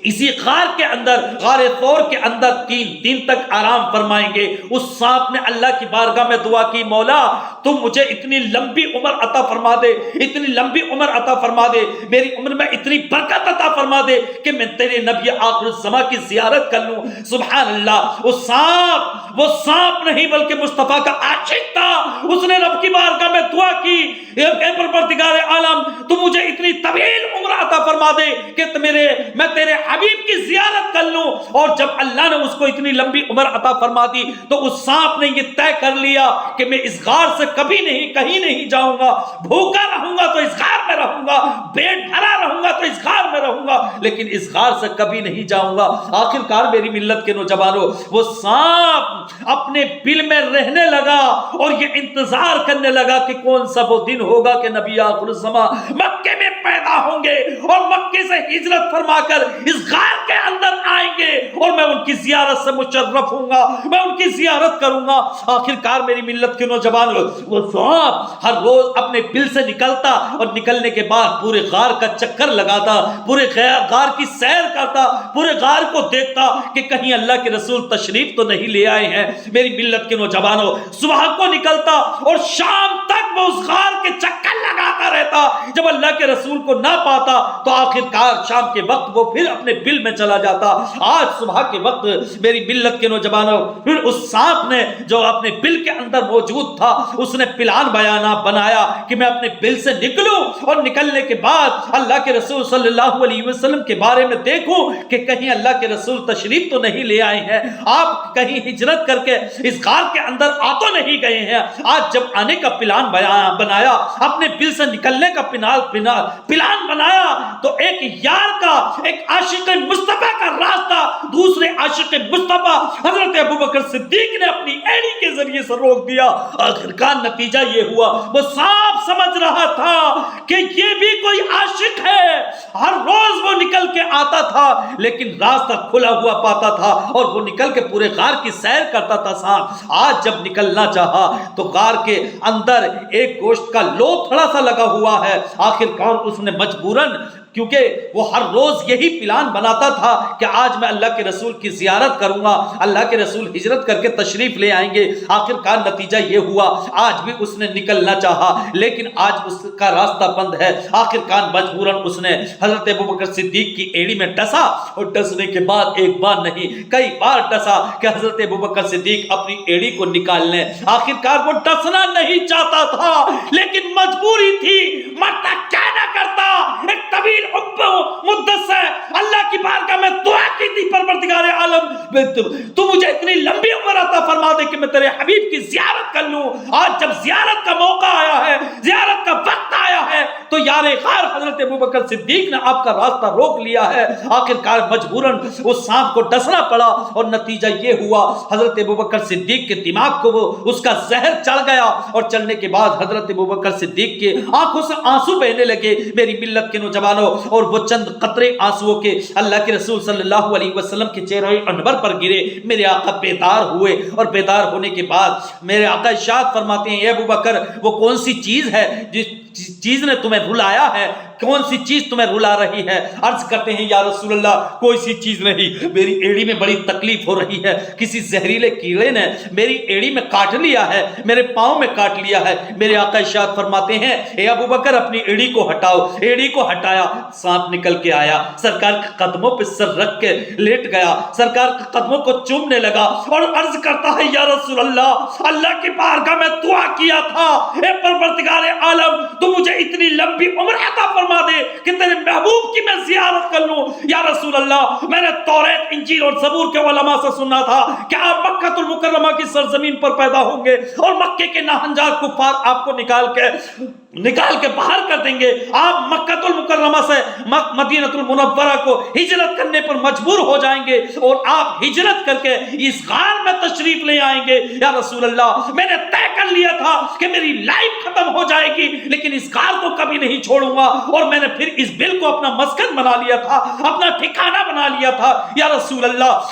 اسی غار کے اندر, غار طور کے اندر 3 دن تک آرام فرمائیں گے. اس سانپ نے اللہ کی بارگاہ میں دعا کی, مولا تم مجھے اتنی لمبی عمر عطا فرما دے, اتنی لمبی عمر عطا فرما دے, میری عمر میں اتنی برکت عطا فرما دے کہ میں تیرے نبی آخر الزمان کی زیارت کر لوں. سبحان اللہ. وہ سانپ نہیں بلکہ مصطفیٰ کا عاشق تھا. اس نے رب کی بارگاہ میں دعا کی, اے پروردگار عالم تو مجھے اتنی طویل عمر عطا فرما دے کہ میں تیرے حبیب کی زیارت کر لوں. اور جب اللہ نے اس کو اتنی لمبی عمر عطا فرما دی تو اس سانپ نے یہ طے کر لیا کہ میں اس غار سے کبھی نہیں, کہیں نہیں جاؤں گا. بھوکا رہوں گا تو اس غار میں رہوں گا, پیٹ بھرا رہوں گا تو اس غار میں رہوں گا, لیکن اس غار سے کبھی نہیں جاؤں گا. آخر کار میری ملت کے نوجوانوں, وہ سانپ اپنے بل میں رہنے لگا اور یہ انتظار کرنے لگا کہ کون سا وہ دن ہوگا کہ نبی آخر الزمان مکے میں پیدا ہوں گے اور مکے سے ہجرت فرما کر اس غار کے اندر آئیں گے, اور میں ان کی زیارت سے مشرف ہوں گا, میں ان کی زیارت کروں گا. آخر کار میری ملت کے نوجوان, وہ سانپ ہر روز اپنے بل سے نکلتا اور نکلنے کے بعد پورے غار کا چکر لگاتا, پورے غار کی سیر کرتا, پورے غار کو دیکھتا کہ کہیں اللہ کے رسول تشریف تو نہیں لے آئے ہیں. میری ملت کے نوجوانوں, صبح کو نکلتا اور شام تک وہ اس غار کے چکر لگاتا رہتا. جب اللہ کے رسول کو نہ پاتا تو آخر کار شام کے وقت وہ پھر اپنے بل میں چلا جاتا. آج صبح کے وقت میری ملت کے نوجوانوں, پھر اس سانپ نے جو اپنے بل کے اندر موجود تھا, اس نے پلان بنایا کہ میں اپنے بل سے نکلوں اور نکلنے کے بعد اللہ کے رسول صلی اللہ علیہ وسلم کے بارے میں دیکھوں کہ کہیں اللہ کے رسول تشریف تو نہیں لے آئے ہیں, آپ کہیں ہجرت کر کے اس غار کے اندر آ تو نہیں گئے ہیں. آج جب آنے کا پلان بنایا, اپنے بل سے نکلنے کا پلان بنایا, تو ایک یار کا, ایک عاشق مصطفیٰ کا راستہ دوسرے عاشق مصطفیٰ حضرت ابوبکر صدیق نے اپنی ایڑی کے ذریعے سے روک دیا. آخر کا نتیجہ یہ ہوا, وہ صاحب سمجھ رہا تھا کہ یہ بھی کوئی عاشق ہے. ہر روز وہ نکل کے آتا تھا لیکن راستہ کھلا ہوا پاتا تھا اور وہ نکل کے پورے غار کی سیر کرتا تھا. صاحب آج جب نکلنا چاہا تو غار کے اندر ایک گوشت کا لو تھوڑا سا لگا ہوا ہے. آخر کار اس نے مجبوراً, کیونکہ وہ ہر روز یہی پلان بناتا تھا کہ آج میں اللہ کے رسول کی زیارت کروں گا, اللہ کے رسول ہجرت کر کے تشریف لے آئیں گے. آخر کار نتیجہ یہ ہوا, آج بھی اس نے نکلنا چاہا لیکن آج اس کا راستہ بند ہے. آخر کار مجبوراً اس نے حضرت ابوبکر صدیق کی ایڑی میں ڈسا, اور ڈسنے کے بعد ایک بار نہیں کئی بار ڈسا کہ حضرت ابوبکر صدیق اپنی ایڑی کو نکال لیں. آخر کار وہ ڈسنا نہیں چاہتا تھا لیکن مجبوری تھی, مرتا کیا نہ کرتا. ایک طویل مدت سے اللہ کی بارگاہ میں دعا کی تھی, پروردگار عالم تو مجھے اتنی لمبی عمر عطا فرما دے کہ میں تیرے حبیب کی زیارت کر لوں. آج جب زیارت کا موقع آیا ہے, زیارت کا وقت آیا ہے, تو یار غار حضرت ابوبکر صدیق نے آپ کا راستہ روک لیا ہے. آخر کار مجبوراً اس سانپ کو ڈسنا پڑا اور نتیجہ یہ ہوا حضرت ابوبکر صدیق کے دماغ کو وہ اس کا زہر چڑھ گیا, اور چلنے کے بعد حضرت ابوبکر صدیق کے آنکھوں سے آنسو بہنے لگے. میری ملت کے نوجوانوں, اور وہ چند قطرے آنسوؤں کے اللہ کے رسول صلی اللہ علیہ وسلم کے چہرے انور پر گرے. میرے آقا بیدار ہوئے, اور بیدار ہونے کے بعد میرے آقا ارشاد فرماتے ہیں, اے ابو بکر وہ کون سی چیز ہے جس چیز نے تمہیں رلایا ہے, کون سی چیز تمہیں رلا رہی ہے؟ عرض کرتے ہیں یا رسول اللہ کوئی سی چیز نہیں، میری ایڑی میں بڑی تکلیف ہو رہی ہے، کسی زہریلے کیڑے نے میری ایڑی میں کاٹ لیا ہے، میرے پاؤں میں کاٹ لیا ہے۔ میرے آقا ارشاد فرماتے ہیں اے ابو بکر اپنی ایڑی کو ہٹاؤ۔ ایڑی کو ہٹایا، سانپ نکل کے آیا، سرکار کے قدموں پہ سر رکھ کے لیٹ گیا، سرکار کے قدموں کو چومنے لگا اور عرض کرتا ہے یا رسول اللہ، اللہ کی بارگاہ میں دعا کیا تھا اے پروردگار عالم تو مجھے اتنی لمبی عمر عطا فرما دے کہ تیرے محبوب کی میں زیارت کر لوں۔ یا رسول اللہ میں نے توریت، انجیل اور زبور کے علماء سے سنا تھا کہ آپ مکہ المکرمہ کی سرزمین پر پیدا ہوں گے اور مکے کے ناہنجار کفار آپ کو نکال کے باہر کر دیں گے، آپ مکہ المکرمہ سے مدینہ المنورہ کو ہجرت کرنے پر مجبور ہو جائیں گے اور آپ ہجرت کر کے اس غار میں تشریف لے آئیں گے۔ یا رسول اللہ میں نے طے کر لیا تھا کہ میری لائف ختم ہو جائے گی لیکن اس غار کو کبھی نہیں چھوڑوں گا، اور میں نے پھر اس بل کو اپنا مسکن بنا لیا تھا، اپنا ٹھکانہ بنا لیا تھا۔ یا رسول اللہ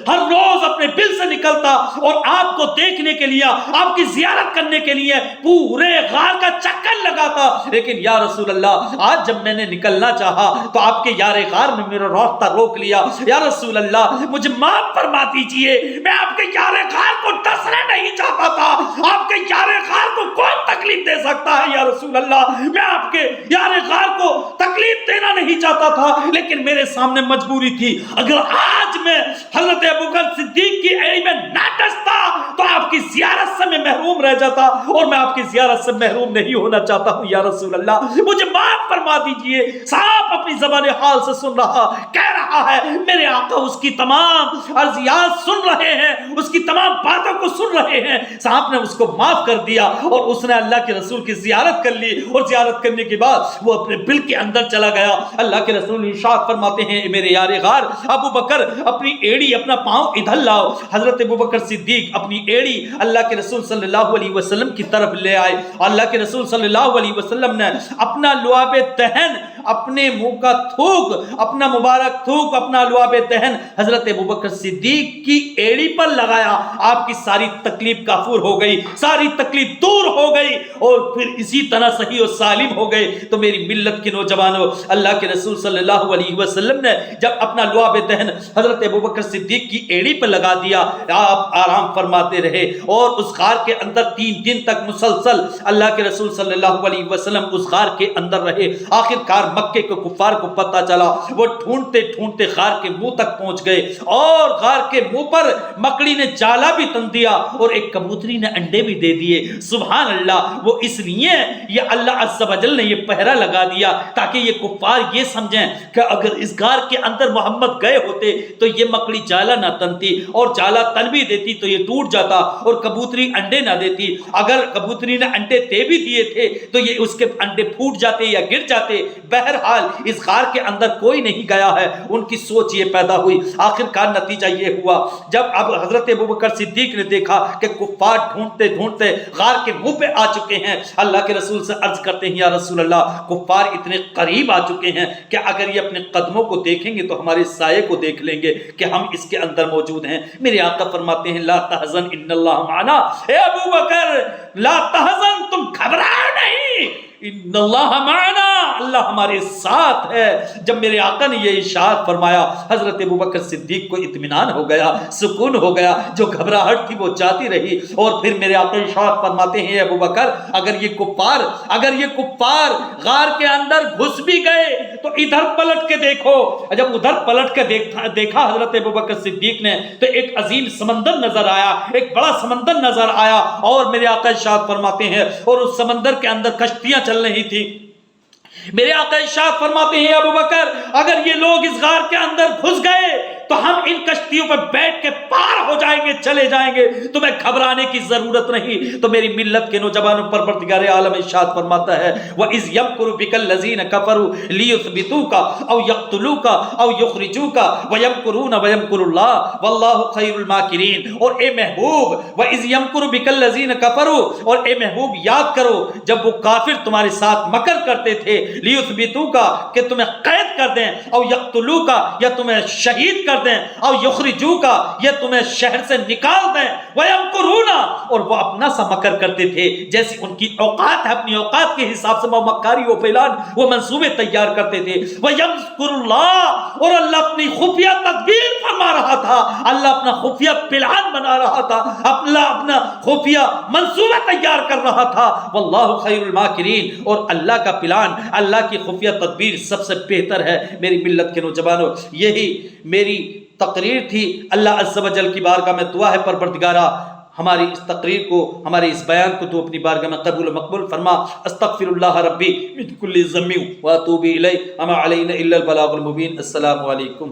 ہر روز اپنے بل سے نکلتا اور آپ کو دیکھنے کے لیے، آپ کی زیارت کرنے کے لیے پورے غار کا چکر لگاتا، لیکن یا رسول اللہ آج جب میں نے نکلنا چاہا تو آپ کے یار غار میں میرا راستہ روک لیا۔ یا رسول اللہ مجھے معاف فرما دیجئے، میں آپ کے یار غار کو ڈسنا نہیں چاہتا تھا، آپ کے یار غار کو کون تکلیف دے سکتا ہے؟ یا رسول اللہ میں آپ کے یار غار کو تکلیف دینا نہیں چاہتا تھا لیکن میرے سامنے مجبوری تھی۔ اگر آج میں حضرت ابوبکر صدیق کی ایڑی میں نہ ڈستا تو آپ کی زیارت سے میں محروم رہ جاتا، اور میں آپ کی زیارت سے محروم نہیں ہونا چاہتا ہوں۔ یا رسول اللہ مجھے معاف فرما دیجئے۔ صاحب اپنی زبان حال سے سن رہا، کہہ رہا ہے میرے آقا اس کی تمام عرضیات سن رہے ہیں، اس کی تمام باتوں کو سن رہے ہیں۔ صاحب نے اس کو معاف کر دیا اور اس نے اللہ کے رسول کی زیارت کر لی، اور زیارت کرنے کے بعد وہ اپنے بل کے اندر چلا گیا۔ اللہ کے رسول ارشاد فرماتے ہیں میرے یار غار ابو بکر اپنی ایڑی، اپنا پاؤں ادھر لاؤ۔ حضرت ابو بکر صدیق اپنی ایڑی اللہ کے رسول صلی اللہ علیہ وسلم کی طرف لے آئے۔ اللہ کے رسول صلی اللہ علیہ وسلم نے اپنا لعاب دہن، اپنے منہ کا تھوک، اپنا مبارک تھوک، اپنا لعاب دہن حضرت ابوبکر صدیق کی ایڑی پر لگایا۔ آپ کی ساری تکلیف کافور ہو گئی، ساری تکلیف دور ہو گئی، اور پھر اسی طرح صحیح و سالم ہو گئے۔ تو میری ملت کے نوجوانوں، اللہ کے رسول صلی اللہ علیہ وسلم نے جب اپنا لعاب دہن حضرت ابوبکر صدیق کی ایڑی پر لگا دیا، آپ آرام فرماتے رہے، اور اس غار کے اندر 3 دن تک مسلسل اللہ کے رسول صلی اللہ علیہ وسلم اس غار کے اندر رہے۔ آخر کار مکے کے کفار کو پتہ چلا، وہ ڈھونڈتے ڈھونڈتے غار کے منہ تک پہنچ گئے، اور غار کے منہ پر مکڑی نے جالا بھی تن دیا اور ایک کبوتری نے انڈے بھی دے دیے۔ سبحان اللہ، وہ اس لیے یہ اللہ عز و جل نے یہ پہرا لگا دیا تاکہ یہ کفار یہ سمجھیں کہ اگر اس غار کے اندر محمد گئے ہوتے تو یہ مکڑی جالا نہ تنتی، اور جالا تن بھی دیتی تو یہ ٹوٹ جاتا، اور کبوتری انڈے نہ دیتی، اگر کبوتری نے انڈے دے بھی دیے تھے تو یہ اس کے انڈے پھوٹ جاتے یا گر جاتے۔ بہرحال اس غار کے اندر کوئی نہیں گیا ہے، ان کی سوچ یہ پیدا ہوئی۔ آخر کار نتیجہ یہ ہوا، جب اب حضرت ابوبکر صدیق نے دیکھا کہ کفار ڈھونڈتے ڈھونڈتے غار کے منہ پہ آ چکے ہیں، اللہ کے رسول سے عرض کرتے ہیں یا رسول اللہ کفار اتنے قریب آ چکے ہیں کہ اگر یہ اپنے قدموں کو دیکھیں گے تو ہمارے سائے کو دیکھ لیں گے کہ ہم اس کے اندر موجود ہیں۔ میرے آقا فرماتے ہیں لا تحزن ان اللہ معنا، اے ابوبکر لا تحزن، تم گھبراؤ نہیں، ان اللہ معنا، اللہ ہمارے ساتھ ہے۔ جب میرے آقا نے یہ ارشاد فرمایا، حضرت ابوبکر صدیق کو اطمینان ہو گیا، سکون ہو گیا، جو گھبراہٹ تھی وہ جاتی رہی۔ اور پھر میرے آقا ارشاد فرماتے ہیں ابوبکر اگر یہ کفار غار کے اندر گھس بھی گئے تو ادھر پلٹ کے دیکھو۔ جب ادھر پلٹ کے دیکھا حضرت ابوبکر صدیق نے تو ایک عظیم سمندر نظر آیا، ایک بڑا سمندر نظر آیا، اور میرے آقا ارشاد فرماتے ہیں اور اس سمندر کے اندر کشتیاں چل رہی تھی۔ میرے آقا ارشاد فرماتے ہیں ابوبکر اگر یہ لوگ اس غار کے اندر گھس گئے تو ہم ان کشتیوں پر بیٹھ کے پار ہو جائیں گے، چلے جائیں گے، تمہیں گھبرانے کی ضرورت نہیں۔ تو میری ملت کے نوجوانوں پر پروردگار عالم ارشاد فرماتا ہے وَإِذْ يَمْكُرُ بِكَ الَّذِينَ كَفَرُوا لِيُثْبِتُوكَ أَوْ يَقْتُلُوكَ أَوْ يُخْرِجُوكَ وَيَمْكُرُونَ وَيَمْكُرُ اللَّهُ وَاللَّهُ خَيْرُ الْمَاكِرِينَ۔ اور اے محبوب وَإِذْ يَمْكُرُ بِكَ الَّذِينَ كَفَرُوا، اور اے محبوب یاد کرو جب وہ کافر تمہارے ساتھ مکر کرتے تھے، لِيُثْبِتُوكَ کہ تمہیں قید کر دیں، أَوْ يَقْتُلُوكَ یا تمہیں شہید کر کر دیں، او یخرجوک یہ تمہیں شہر سے نکال دیں، ویمکرون اور وہ اپنا سا مکر کرتے تھے، جیسی ان کی اوقات ہے اپنی اوقات کے حساب سے وہ مکاری و پلان وہ منصوبے تیار کرتے تھے، ویمکر اللہ اور اللہ اپنی خفیہ تدبیر فرما رہا تھا، اللہ اپنا خفیہ پلان بنا رہا تھا، اللہ اپنا خفیہ منصوبہ تیار کر رہا تھا، واللہ خیر الماکرین اور اللہ کا پلان، اللہ کی خفیہ تدبیر سب سے بہتر ہے۔ میری ملت کے نوجوانوں، یہی میری تقریر تھی۔ اللہ عز و جل کی بارگاہ میں دعا ہے پروردگارا ہماری اس تقریر کو، ہمارے اس بیان کو تو اپنی بارگاہ میں قبول و مقبول فرما۔ استغفر اللہ ربی من کل ذنب واتوب الیہ وما علینا الا البلاغ المبین۔ السلام علیکم۔